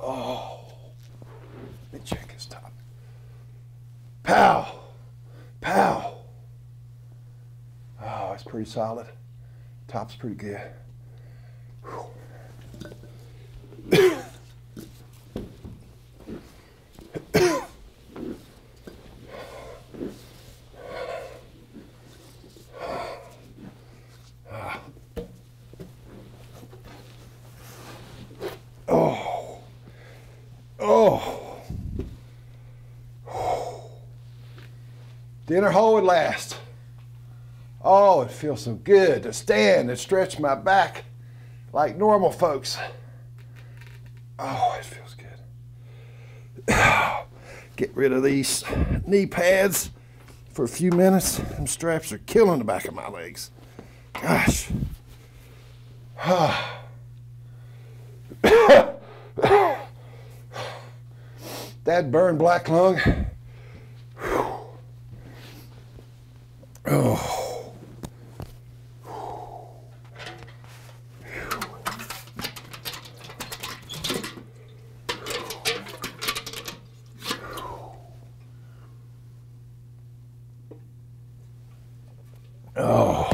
Oh, let me check his top. Pow, pow. Oh, it's pretty solid. Top's pretty good. Whew. Dinner hole at last. Oh, it feels so good to stand and stretch my back like normal folks. Oh, it feels good. Get rid of these knee pads for a few minutes. Them straps are killing the back of my legs. Gosh. That burned black lung. Oh. Oh.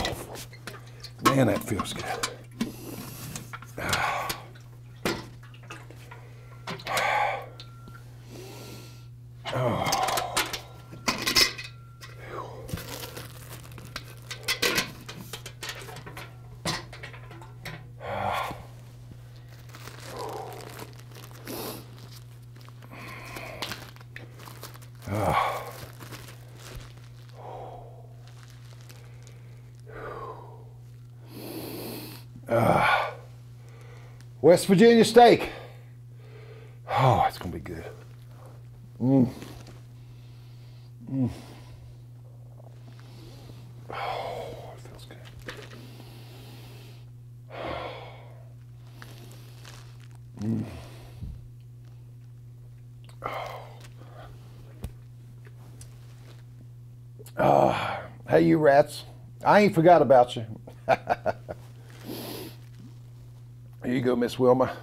Man, that feels good. West Virginia steak. Oh, it's gonna be good. Oh, it feels good. Hey, you rats. I ain't forgot about you. Here you go, Miss Wilma.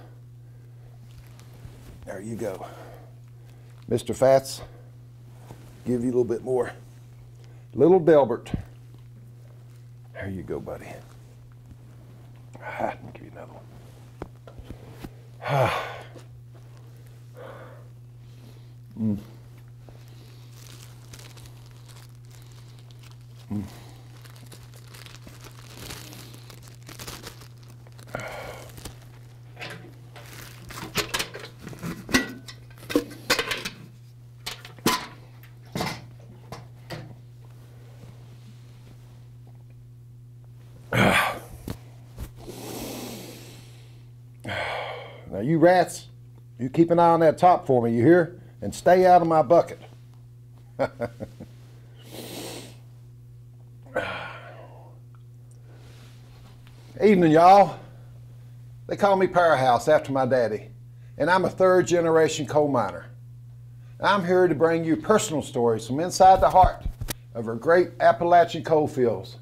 There you go. Mr. Fats, give you a little bit more. Little Delbert. There you go, buddy. I'll give you another one. Now you rats, you keep an eye on that top for me, you hear? And stay out of my bucket. Evening, y'all. They call me Powerhouse after my daddy, and I'm a third-generation coal miner. I'm here to bring you personal stories from inside the heart of our great Appalachian coal fields.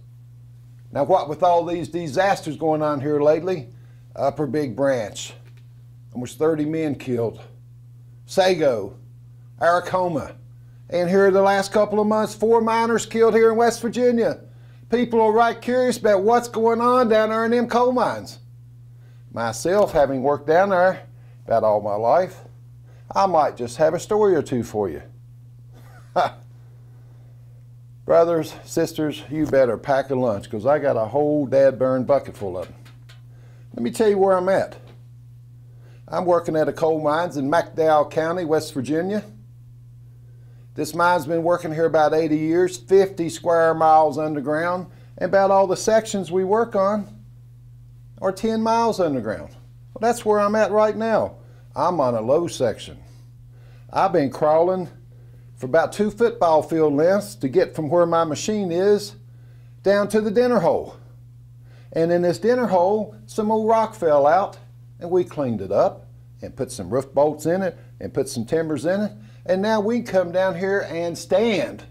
Now, what with all these disasters going on here lately, Upper Big Branch, almost 30 men killed, Sago, Aracoma, and here the last couple of months, 4 miners killed here in West Virginia. People are right curious about what's going on down there in them coal mines. Myself, having worked down there about all my life, I might just have a story or two for you. Brothers, sisters, you better pack a lunch because I got a whole dad-burned bucket full of them. Let me tell you where I'm at. I'm working at a coal mines in McDowell County, West Virginia. This mine's been working here about 80 years, 50 square miles underground, and about all the sections we work on are 10 miles underground. Well, that's where I'm at right now. I'm on a low section. I've been crawling for about 2 football field lengths to get from where my machine is down to the dinner hole. And in this dinner hole, some old rock fell out, and we cleaned it up and put some roof bolts in it and put some timbers in it. And now we can come down here and stand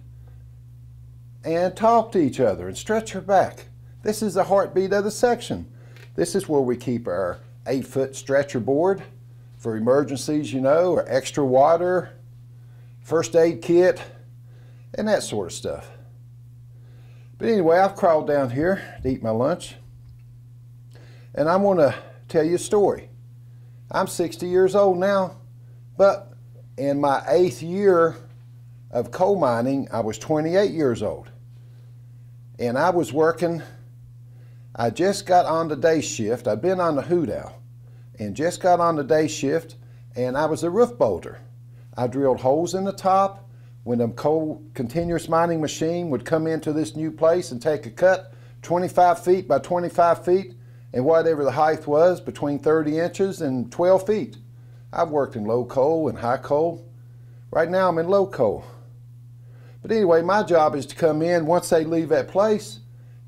and talk to each other and stretch your back. This is the heartbeat of the section. This is where we keep our 8-foot stretcher board for emergencies, you know, or extra water, first aid kit, and that sort of stuff. But anyway, I've crawled down here to eat my lunch, and I want to tell you a story. I'm 60 years old now, but in my 8th year of coal mining, I was 28 years old. And I was working, I just got on the day shift. I'd been on the hoot owl and just got on the day shift, and I was a roof bolter. I drilled holes in the top. When the coal continuous mining machine would come into this new place and take a cut 25 feet by 25 feet, and whatever the height was, between 30 inches and 12 feet. I've worked in low coal and high coal. Right now I'm in low coal. But anyway, my job is to come in once they leave that place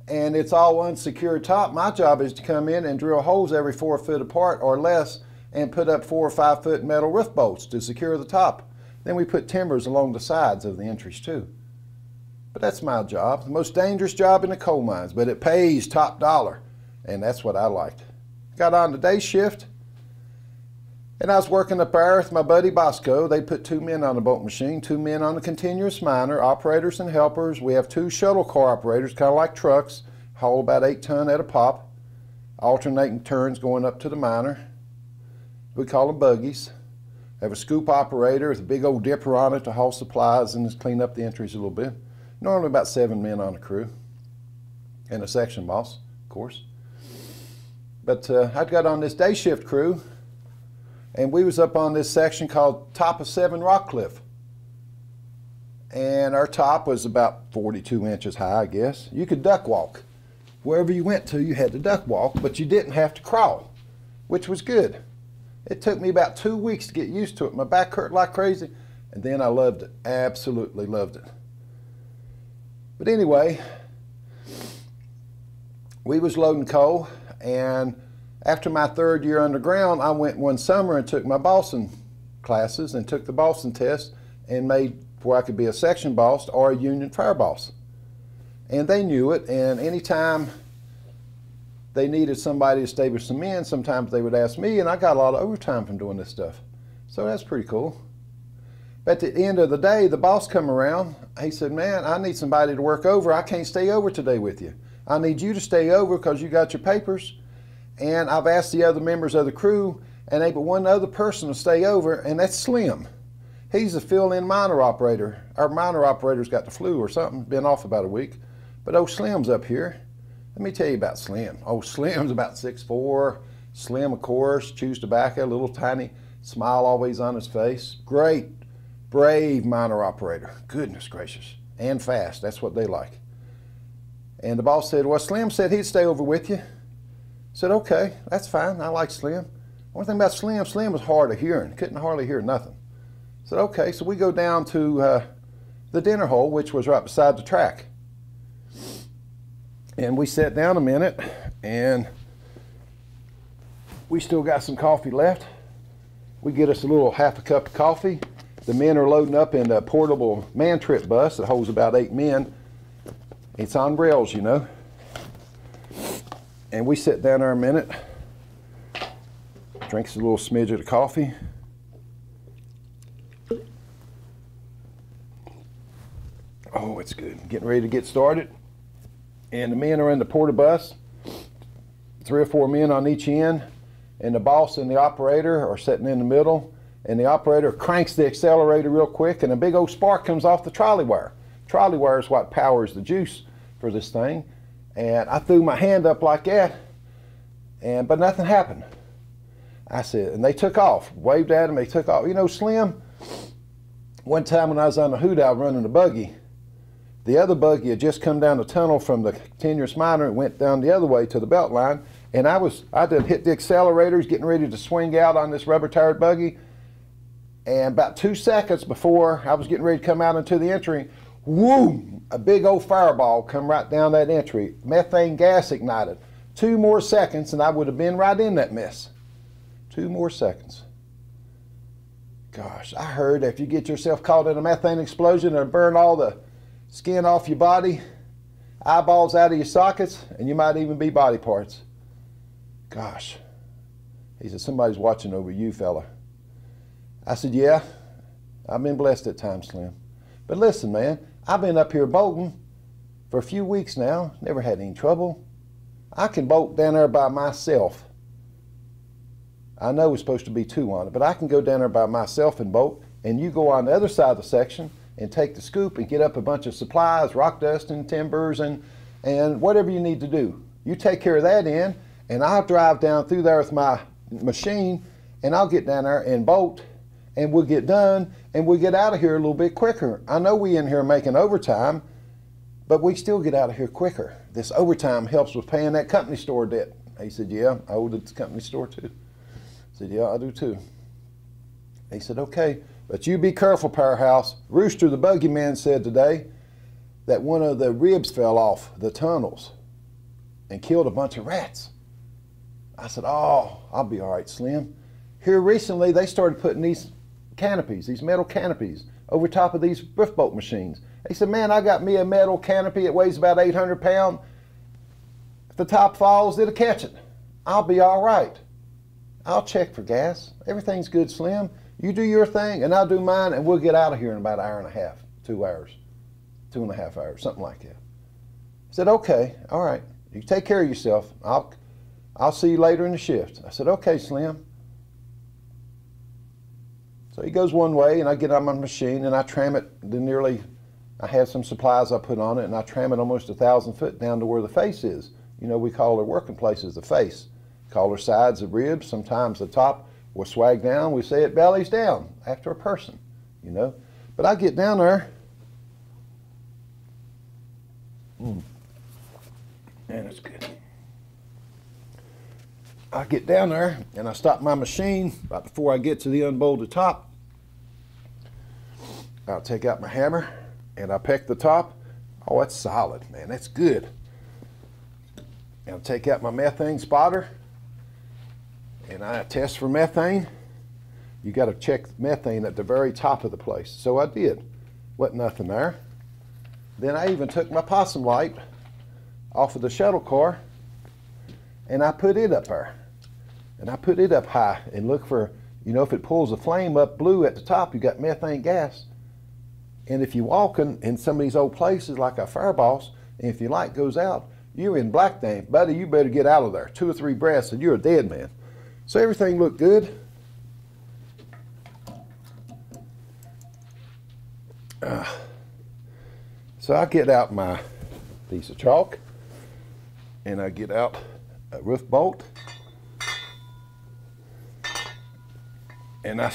and it's all unsecured top. My job is to come in and drill holes every 4 foot apart or less and put up 4 or 5 foot metal roof bolts to secure the top. Then we put timbers along the sides of the entries too. But that's my job, the most dangerous job in the coal mines, but it pays top dollar. And that's what I liked. Got on the day shift, and I was working up there with my buddy Bosco. They put 2 men on the bolt machine, 2 men on the continuous miner, operators and helpers. We have 2 shuttle car operators, kind of like trucks, haul about 8 ton at a pop, alternating turns going up to the miner. We call them buggies. Have a scoop operator with a big old dipper on it to haul supplies and just clean up the entries a little bit. Normally about 7 men on a crew, and a section boss, of course. But I got on this day shift crew, and we was up on this section called Top of 7 Rock Cliff. And our top was about 42 inches high, I guess. You could duck walk. Wherever you went to, you had to duck walk, but you didn't have to crawl, which was good. It took me about 2 weeks to get used to it. My back hurt like crazy, and then I loved it. Absolutely loved it. But anyway, we was loading coal. And after my 3rd year underground, I went one summer and took my bossing classes and took the bossing test and made where I could be a section boss or a union fire boss. And they knew it, and anytime they needed somebody to stay with some men, sometimes they would ask me, and I got a lot of overtime from doing this stuff. So that's pretty cool. But at the end of the day, the boss come around. He said, man, I need somebody to work over. I can't stay over today with you. I need you to stay over because you got your papers, and I've asked the other members of the crew, and they but one other person to stay over, and that's Slim. He's a fill-in miner operator. Our miner operator's got the flu or something, been off about a week. But old Slim's up here. Let me tell you about Slim. Oh, Slim's about 6'4". Slim, of course, chews tobacco, a little tiny smile always on his face. Great, brave miner operator. Goodness gracious. And fast, that's what they like. And the boss said, well, Slim said he'd stay over with you. I said, okay, that's fine. I like Slim. One thing about Slim, Slim was hard of hearing. Couldn't hardly hear nothing. I said, okay, so we go down to the dinner hole, which was right beside the track. And we sat down a minute, and we still got some coffee left. We get us a little half a cup of coffee. The men are loading up in a portable man trip bus that holds about 8 men. It's on rails, you know. And we sit down there a minute, drinks a little smidge of the coffee. Oh, it's good. Getting ready to get started. And the men are in the porta bus, 3 or 4 men on each end, and the boss and the operator are sitting in the middle, and the operator cranks the accelerator real quick, and a big old spark comes off the trolley wire. Trolley wire is what powers the juice for this thing. And I threw my hand up like that, but nothing happened. I said, and they took off, waved at him, they took off. You know, Slim, one time when I was on the hoot owl running the buggy, the other buggy had just come down the tunnel from the continuous miner and went down the other way to the belt line, and I did hit the accelerators, getting ready to swing out on this rubber-tired buggy, and about 2 seconds before I was getting ready to come out into the entry, whoom, a big old fireball come right down that entry. Methane gas ignited. 2 more seconds and I would have been right in that mess. 2 more seconds. Gosh, I heard if you get yourself caught in a methane explosion, it'll burn all the skin off your body, eyeballs out of your sockets, and you might even be body parts. Gosh. He said, somebody's watching over you, fella. I said, yeah, I've been blessed at times, Slim. But listen, man, I've been up here boating for a few weeks now, never had any trouble. I can boat down there by myself. I know we're supposed to be two on it, but I can go down there by myself and boat, and you go on the other side of the section and take the scoop and get up a bunch of supplies, rock dust and timbers and whatever you need to do. You take care of that end, and I'll drive down through there with my machine, and I'll get down there and boat, and we'll get done, and we'll get out of here a little bit quicker. I know we in here making overtime, but we still get out of here quicker. This overtime helps with paying that company store debt. He said, yeah, I owe the company store too. I said, yeah, I do too. He said, okay, but you be careful, Powerhouse. Rooster, the buggy man, said today that one of the ribs fell off the tunnels and killed a bunch of rats. I said, oh, I'll be all right, Slim. Here recently, they started putting these canopies, these metal canopies, over top of these drift boat machines. He said, man, I got me a metal canopy. It weighs about 800 pounds. If the top falls, it'll catch it. I'll be all right. I'll check for gas. Everything's good, Slim. You do your thing, and I'll do mine, and we'll get out of here in about an hour and a half, 2 hours, 2.5 hours, something like that. I said, okay, all right. You take care of yourself. I'll see you later in the shift. I said, okay, Slim. So he goes one way, and I get on my machine, and I tram it I have some supplies I put on it, and I tram it almost 1,000 foot down to where the face is. You know, we call our working places the face. Call our sides the ribs. Sometimes the top will swag down. We say it bellies down after a person, you know. But I get down there, and it's good. I get down there, and I stop my machine right before I get to the unbolted top. I'll take out my hammer, and I peck the top. Oh, that's solid, man. That's good. And I'll take out my methane spotter, and I test for methane. You got to check methane at the very top of the place. So I did. Wasn't nothing there. Then I even took my possum light off of the shuttle car, and I put it up there. And I put it up high and look for, you know, if it pulls a flame up blue at the top, you got methane gas. And if you're walking in some of these old places like a Fireboss, and if your light goes out, you're in black tank. Buddy, you better get out of there. 2 or 3 breaths and you're a dead man. So everything looked good. So I get out my piece of chalk, and I get out a roof bolt, and I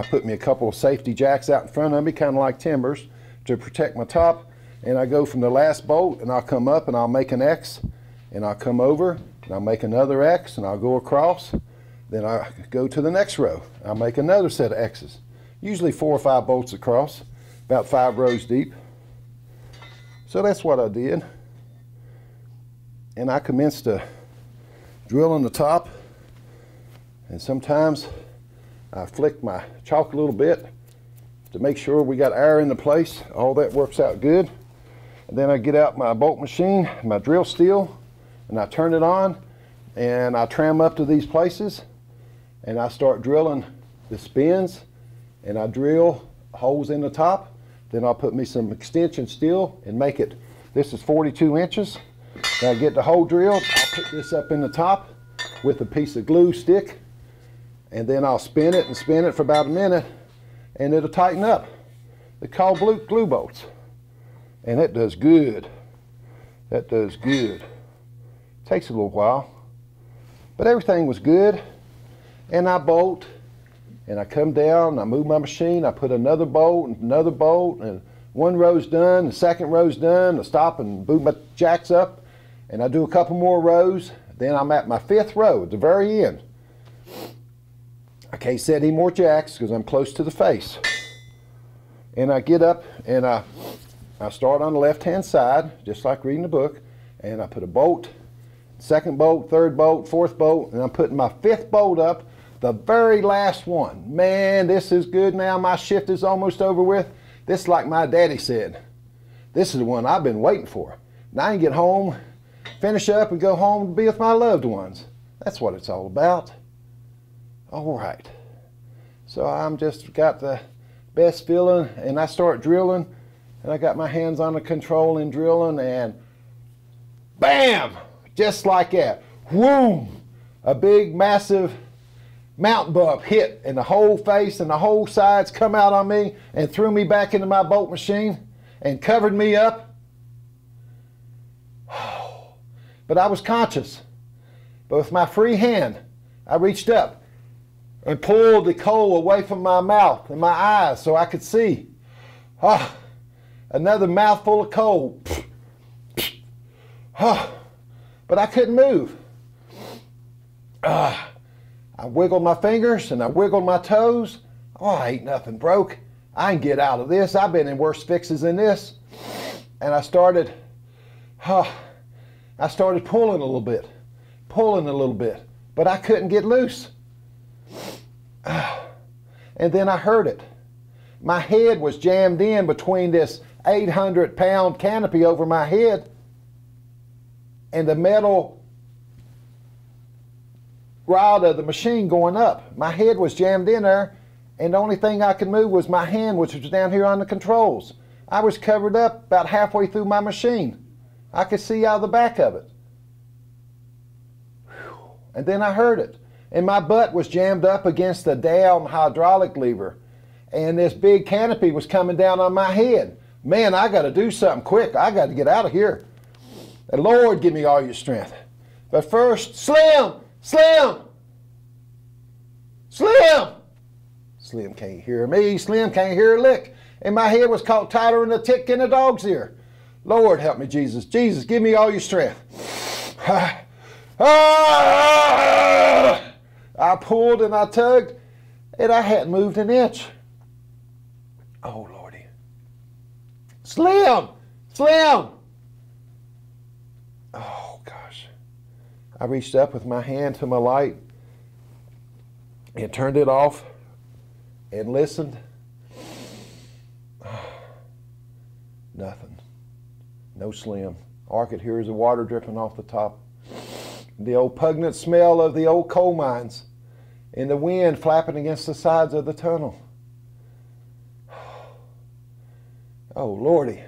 put me a couple of safety jacks out in front of me, kind of like timbers, to protect my top. And I go from the last bolt, and I'll come up, and I'll make an X, and I'll come over, and I'll make another X, and I'll go across. Then I go to the next row. I'll make another set of X's. Usually 4 or 5 bolts across, about 5 rows deep. So that's what I did. And I commenced to drill on the top, and sometimes I flick my chalk a little bit to make sure we got air in the place. All that works out good. And then I get out my bolt machine, my drill steel, and I turn it on, and I tram up to these places, and I start drilling the spins, and I drill holes in the top. Then I'll put me some extension steel and make it, this is 42 inches. Then I get the hole drilled, I'll put this up in the top with a piece of glue stick, and then I'll spin it and spin it for about a minute, and it'll tighten up. They're called glue bolts. And that does good. That does good. Takes a little while. But everything was good. And I bolt, and I come down, I move my machine, I put another bolt, and one row's done, the second row's done, I stop and boot my jacks up, and I do a couple more rows. Then I'm at my 5th row at the very end. I can't set any more jacks because I'm close to the face. And I get up, and I start on the left-hand side, just like reading a book, and I put a bolt, 2nd bolt, 3rd bolt, 4th bolt, and I'm putting my 5th bolt up, the very last one. Man, this is good now. My shift is almost over with. This is like my daddy said. This is the one I've been waiting for. Now I can get home, finish up, and go home and be with my loved ones. That's what it's all about. All right. So I'm just got the best feeling, and I start drilling, and I got my hands on the control and drilling, and bam! Just like that. Whoom! A big, massive mountain bump hit, and the whole face and the whole sides come out on me and threw me back into my bolt machine and covered me up. But I was conscious. But with my free hand, I reached up and pulled the coal away from my mouth and my eyes so I could see. Another mouthful of coal. But I couldn't move. I wiggled my fingers and I wiggled my toes. Ain't nothing broke. I can get out of this. I've been in worse fixes than this. And I started pulling a little bit, but I couldn't get loose. And then I heard it. My head was jammed in between this 800-pound canopy over my head and the metal rod of the machine going up. My head was jammed in there, and the only thing I could move was my hand, which was down here on the controls. I was covered up about halfway through my machine. I could see out the back of it. And then I heard it. And my butt was jammed up against the down hydraulic lever. And this big canopy was coming down on my head. Man, I got to do something quick. I got to get out of here. And Lord, give me all your strength. But first, Slim! Slim! Slim! Slim can't hear me. Slim can't hear a lick. And my head was caught tighter than a tick in a dog's ear. Lord, help me, Jesus. Jesus, give me all your strength. I pulled and I tugged, and I hadn't moved an inch. Oh, Lordy. Slim! Slim! Oh, gosh. I reached up with my hand to my light and turned it off and listened. Nothing. No Slim. All I could hear is the water dripping off the top. The old pungent smell of the old coal mines and the wind flapping against the sides of the tunnel. Oh, Lordy.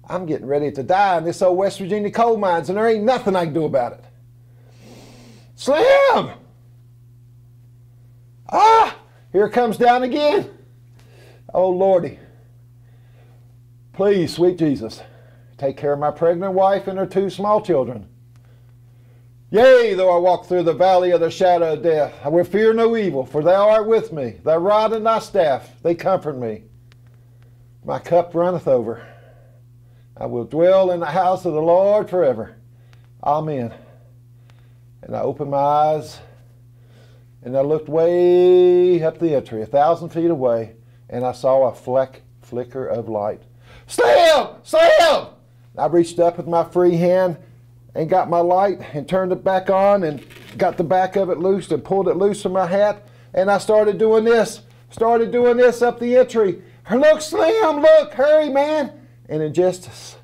I'm getting ready to die in this old West Virginia coal mines, and there ain't nothing I can do about it. Slim! Here it comes down again. Oh, Lordy. Please, sweet Jesus, take care of my pregnant wife and her 2 small children. Yea, though I walk through the valley of the shadow of death, I will fear no evil, for thou art with me. Thy rod and thy staff, they comfort me. My cup runneth over. I will dwell in the house of the Lord forever. Amen. And I opened my eyes, and I looked way up the entry, 1,000 feet away, and I saw a flicker of light. Slim! Slim! I reached up with my free hand and got my light and turned it back on and got the back of it loose and pulled it loose from my hat, and I started doing this up the entry. Look, Slim, look, hurry, man. And in just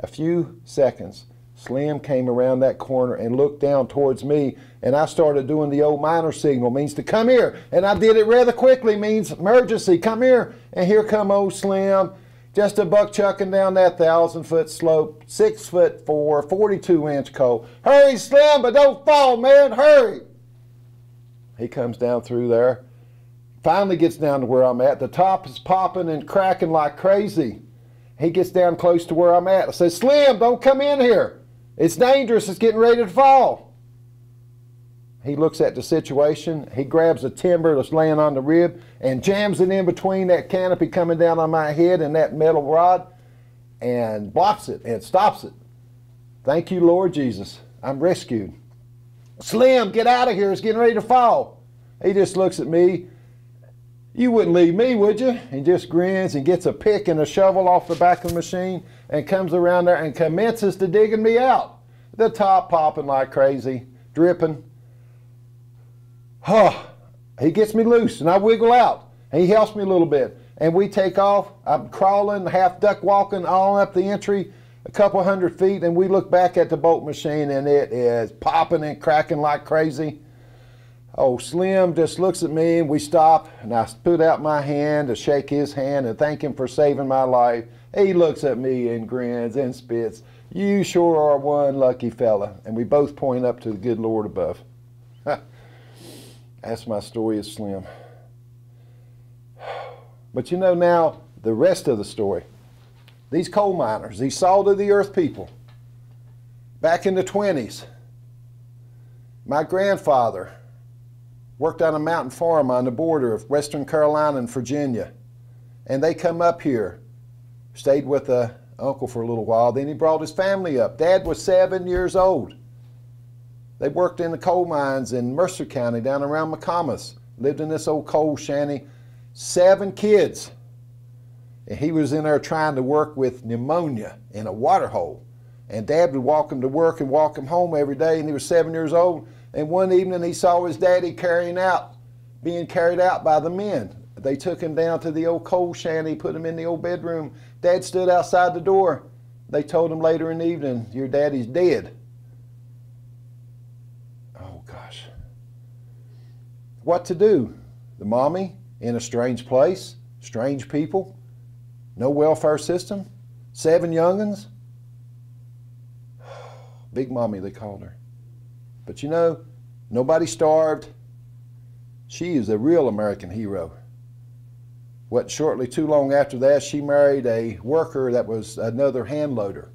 a few seconds, Slim came around that corner and looked down towards me, and I started doing the old miner signal, means to come here. And I did it rather quickly, means emergency, come here. And here come old Slim, just a buck chucking down that 1,000-foot slope, 6'4", 42-inch coal. Hurry, Slim, but don't fall, man, hurry. He comes down through there, finally gets down to where I'm at. The top is popping and cracking like crazy. He gets down close to where I'm at. I said, Slim, don't come in here. It's dangerous. It's getting ready to fall. He looks at the situation. He grabs a timber that's laying on the rib and jams it in between that canopy coming down on my head and that metal rod and blocks it and stops it. Thank you, Lord Jesus. I'm rescued. Slim, get out of here. It's getting ready to fall. He just looks at me. You wouldn't leave me, would you? He just grins and gets a pick and a shovel off the back of the machine and comes around there and commences to digging me out. The top popping like crazy, dripping. He gets me loose and I wiggle out. He helps me a little bit. and we take off. I'm crawling, half duck walking, all up the entry, a couple hundred feet, and we look back at the bolt machine, and it is popping and cracking like crazy. Oh, Slim just looks at me, and we stop, and I put out my hand to shake his hand and thank him for saving my life. He looks at me and grins and spits. You sure are one lucky fella. And we both point up to the good Lord above. That's my story of Slim. But you know now the rest of the story. These coal miners, these salt of the earth people, back in the 20s, my grandfather worked on a mountain farm on the border of Western Carolina and Virginia. And they come up here, stayed with an uncle for a little while, then he brought his family up. Dad was 7 years old. They worked in the coal mines in Mercer County down around McComas, lived in this old coal shanty. 7 kids. And he was in there trying to work with pneumonia in a water hole. And Dad would walk him to work and walk him home every day, and he was 7 years old. And one evening he saw his daddy being carried out by the men. They took him down to the old coal shanty, put him in the old bedroom. Dad stood outside the door. They told him later in the evening, your daddy's dead. Oh gosh. What to do? The mommy in a strange place, strange people, no welfare system, 7 young'uns. Big Mommy, they called her. But you know, nobody starved. She is a real American hero. What, shortly too long after that, she married a worker that was another hand loader.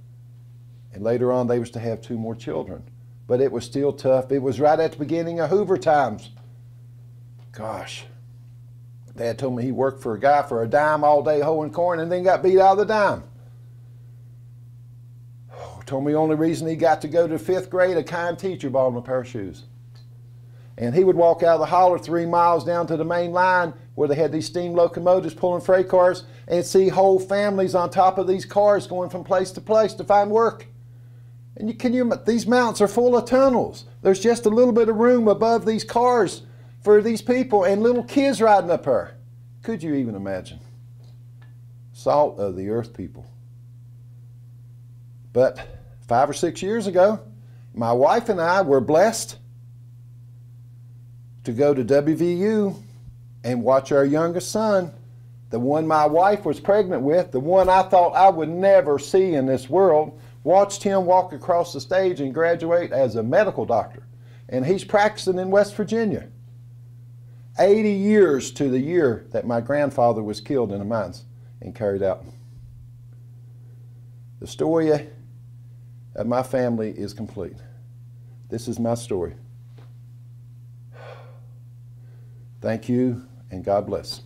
And later on, they was to have 2 more children. But it was still tough. It was right at the beginning of Hoover times. Gosh. Dad told me he worked for a guy for a dime all day hoeing corn and then got beat out of the dime. Told me the only reason he got to go to 5th grade, a kind teacher bought him a pair of shoes. And he would walk out of the holler 3 miles down to the main line where they had these steam locomotives pulling freight cars and see whole families on top of these cars going from place to place to find work. And these mountains are full of tunnels. There's just a little bit of room above these cars for these people and little kids riding up there. Could you even imagine? Salt of the earth people. But 5 or 6 years ago, my wife and I were blessed to go to WVU and watch our youngest son, the one my wife was pregnant with, the one I thought I would never see in this world, watched him walk across the stage and graduate as a medical doctor. And he's practicing in West Virginia. 80 years to the year that my grandfather was killed in the mines and carried out. The story of my family is complete. This is my story. Thank you, and God bless.